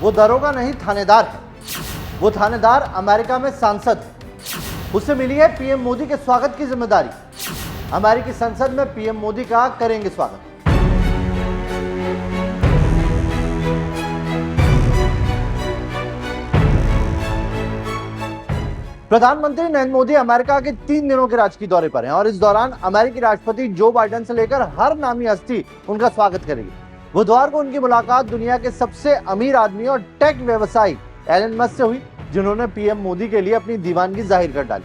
वो दरोगा नहीं थानेदार है। वो थानेदार अमेरिका में सांसद है। उसे मिली है पीएम मोदी के स्वागत की जिम्मेदारी। अमेरिकी संसद में पीएम मोदी का करेंगे स्वागत। प्रधानमंत्री नरेंद्र मोदी अमेरिका के 3 दिनों के राजकीय दौरे पर हैं और इस दौरान अमेरिकी राष्ट्रपति जो बाइडेन से लेकर हर नामी हस्ती उनका स्वागत करेगी। बुधवार को उनकी मुलाकात दुनिया के सबसे अमीर आदमी और टेक व्यवसायी एलन मस्क से हुई, जिन्होंने पीएम मोदी के लिए अपनी दीवानगी जाहिर कर डाली।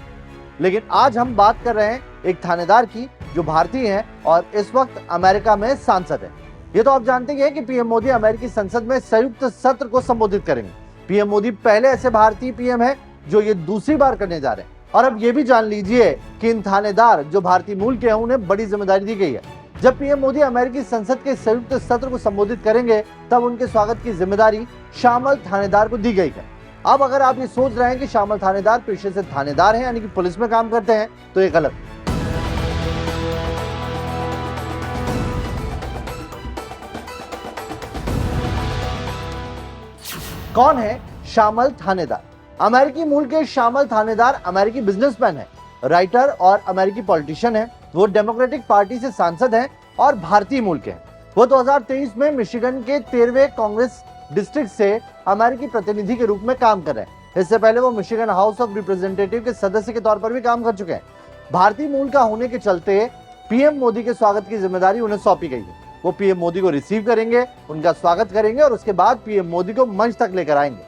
लेकिन आज हम बात कर रहे हैं एक थानेदार की जो भारतीय है और इस वक्त अमेरिका में सांसद है। ये तो आप जानते हैं कि पीएम मोदी अमेरिकी संसद में संयुक्त सत्र को संबोधित करेंगे। पीएम मोदी पहले ऐसे भारतीय पीएम है जो ये दूसरी बार करने जा रहे हैं। और अब ये भी जान लीजिए कि इन थानेदार जो भारतीय मूल के हैं उन्हें बड़ी जिम्मेदारी दी गई है। जब पीएम मोदी अमेरिकी संसद के संयुक्त सत्र को संबोधित करेंगे तब उनके स्वागत की जिम्मेदारी शामिल थानेदार को दी गई है। अब अगर आप ये सोच रहे हैं कि शामिल थानेदार पेशे से थानेदार हैं यानी कि पुलिस में काम करते हैं तो ये गलत। कौन है शामिल थानेदार? अमेरिकी मूल के शामिल थानेदार अमेरिकी बिजनेसमैन है, राइटर और अमेरिकी पॉलिटिशियन है। वो डेमोक्रेटिक पार्टी से सांसद हैं और भारतीय मूल के हैं। वो 2023 में मिशिगन के 13वें कांग्रेस डिस्ट्रिक्ट से अमेरिकी प्रतिनिधि के रूप में काम कर रहे हैं। इससे पहले वो मिशिगन हाउस ऑफ रिप्रेजेंटेटिव के सदस्य के तौर पर भी काम कर चुके हैं। भारतीय मूल का होने के चलते पीएम मोदी के स्वागत की जिम्मेदारी उन्हें सौंपी गई है। वो पीएम मोदी को रिसीव करेंगे, उनका स्वागत करेंगे और उसके बाद पीएम मोदी को मंच तक लेकर आएंगे।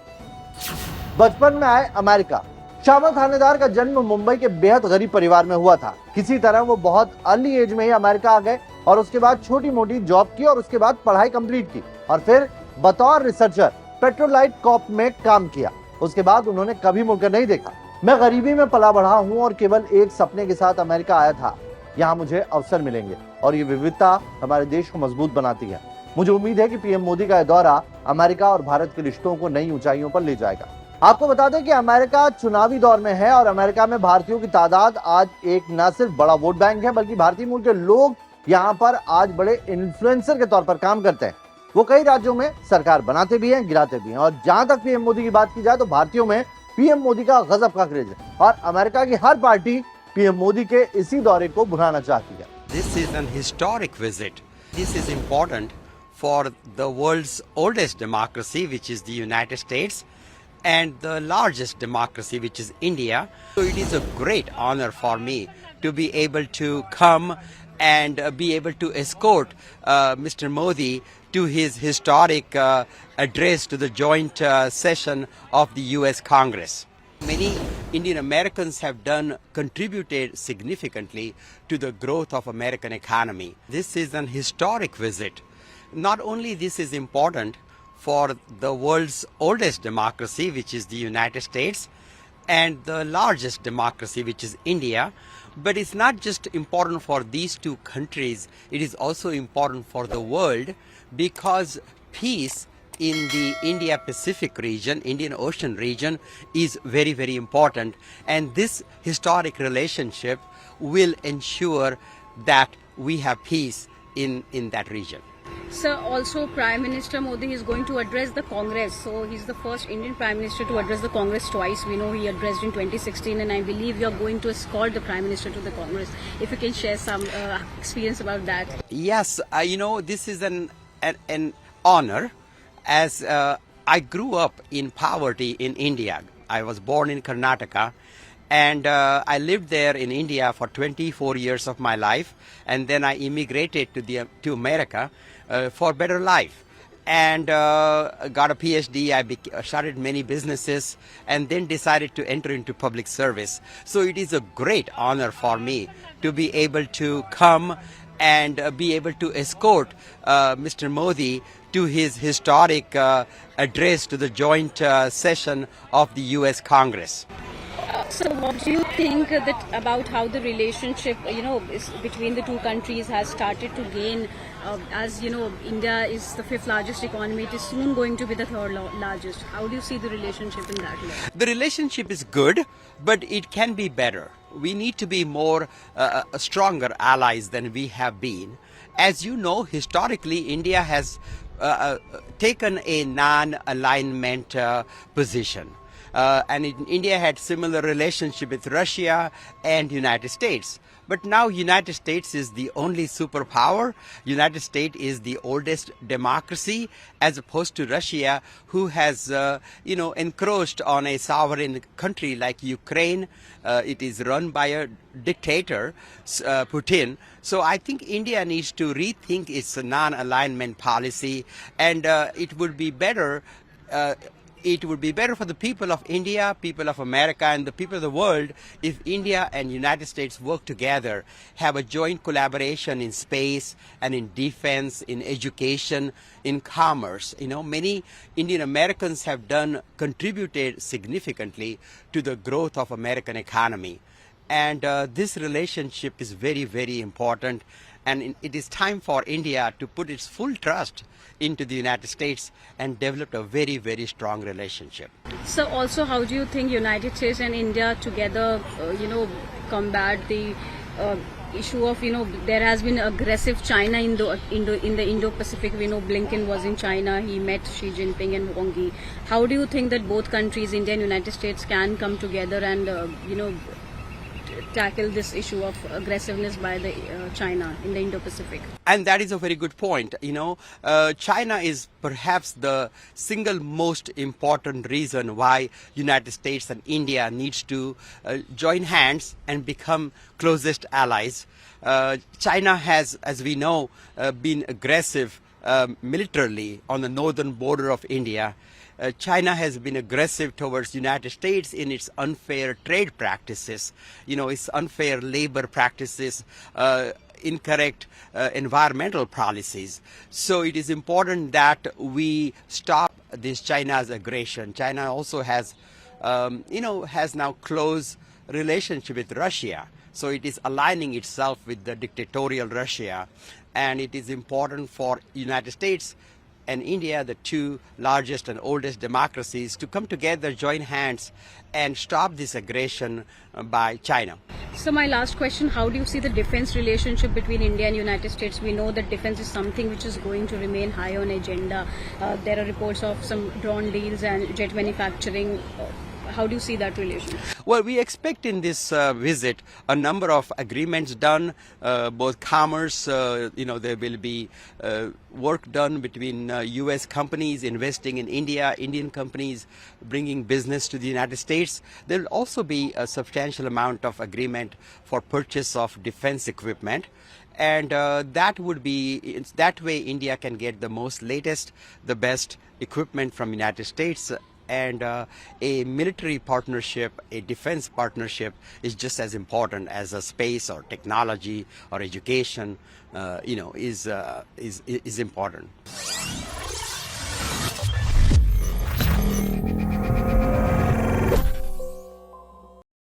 बचपन में आए अमेरिका। शामिल थानेदार का जन्म मुंबई के बेहद गरीब परिवार में हुआ था। किसी तरह वो बहुत अर्ली एज में ही अमेरिका आ गए और उसके बाद छोटी मोटी जॉब की और उसके बाद पढ़ाई कंप्लीट की और फिर बतौर रिसर्चर पेट्रोलाइट कॉर्प में काम किया। उसके बाद उन्होंने कभी मुड़कर नहीं देखा। मैं गरीबी में पला बढ़ा हूँ और केवल एक सपने के साथ अमेरिका आया था। यहाँ मुझे अवसर मिलेंगे और ये विविधता हमारे देश को मजबूत बनाती है। मुझे उम्मीद है कि पीएम मोदी का दौरा अमेरिका और भारत के रिश्तों को नई ऊंचाइयों पर ले जाएगा। आपको बता दें कि अमेरिका चुनावी दौर में है और अमेरिका में भारतीयों की तादाद आज एक न सिर्फ बड़ा वोट बैंक है बल्कि भारतीय मूल के लोग यहाँ पर आज बड़े इन्फ्लुएंसर के तौर पर काम करते हैं। वो कई राज्यों में सरकार बनाते भी हैं, गिराते भी हैं। और जहां तक पीएम मोदी की बात की जाए तो भारतीयों में पीएम मोदी का गजब का क्रेज है और अमेरिका की हर पार्टी पीएम मोदी के इसी दौरे को भुनाना चाहती है। This is an historic visit. This is important for the world's oldest democracy, which is the United States, and the largest democracy, which is India. So it is a great honor for me to be able to come and be able to escort Mr. Modi to his historic address to the joint session of the US Congress. Many Indian Americans have contributed significantly to the growth of American economy. This is an historic visit. Not only this is important for the world's oldest democracy, which is the United States, and the largest democracy, which is India, but it's not just important for these two countries, it is also important for the world because peace in the India-Pacific region, Indian Ocean region is very, very important, and this historic relationship will ensure that we have peace in that region. Sir, also Prime Minister Modi is going to address the Congress. So he's the first Indian Prime Minister to address the Congress twice. We know he addressed in 2016 and I believe you're going to escort the Prime Minister to the Congress. If you can share some experience about that. Yes, this is an honor as I grew up in poverty in India. I was born in Karnataka. And I lived there in India for 24 years of my life, and then I immigrated to America for better life, and got a PhD. I started many businesses, and then decided to enter into public service. So it is a great honor for me to be able to come and be able to escort Mr. Modi to his historic address to the joint session of the US Congress. So what do you think about how the relationship, between the two countries has started to gain? As you know, India is the 5th largest economy. It is soon going to be the 3rd largest. How do you see the relationship in that way? The relationship is good, but it can be better. We need to be more stronger allies than we have been. As you know, historically, India has taken a non-alignment position. And India had similar relationship with Russia and United States. But now United States is the only superpower. United States is the oldest democracy, as opposed to Russia, who has, encroached on a sovereign country like Ukraine. It is run by a dictator, Putin. So I think India needs to rethink its non-alignment policy, and it would be better. It would be better for the people of India, people of America, and the people of the world if India and United States work together, have a joint collaboration in space and in defense, in education, in commerce. Many Indian Americans have contributed significantly to the growth of American economy. And this relationship is very, very important. And it is time for India to put its full trust into the United States and develop a very, very strong relationship. So also, how do you think United States and India together, combat the issue of, there has been aggressive China in the Indo-Pacific. We know Blinken was in China. He met Xi Jinping and Wang Yi. How do you think that both countries, India and United States, can come together and, tackle this issue of aggressiveness by the China in the Indo-Pacific? And that is a very good point. China is perhaps the single most important reason why United States and India needs to join hands and become closest allies. China has, as we know, been aggressive militarily on the northern border of India. China has been aggressive towards United States in its unfair trade practices, its unfair labor practices, incorrect environmental policies. So it is important that we stop this China's aggression. China also has, has now close relationship with Russia. So it is aligning itself with the dictatorial Russia. And it is important for United States and India, the two largest and oldest democracies, to come together, join hands, and stop this aggression by China. So my last question, how do you see the defense relationship between India and United States? We know that defense is something which is going to remain high on agenda. There are reports of some drone deals and jet manufacturing. How do you see that relation? Well, we expect in this visit a number of agreements done, both commerce, there will be work done between U.S. companies investing in India, Indian companies bringing business to the United States. There will also be a substantial amount of agreement for purchase of defense equipment. And that way India can get the most latest, the best equipment from United States. And a military partnership, a defense partnership is just as important as a space or technology or education, is important.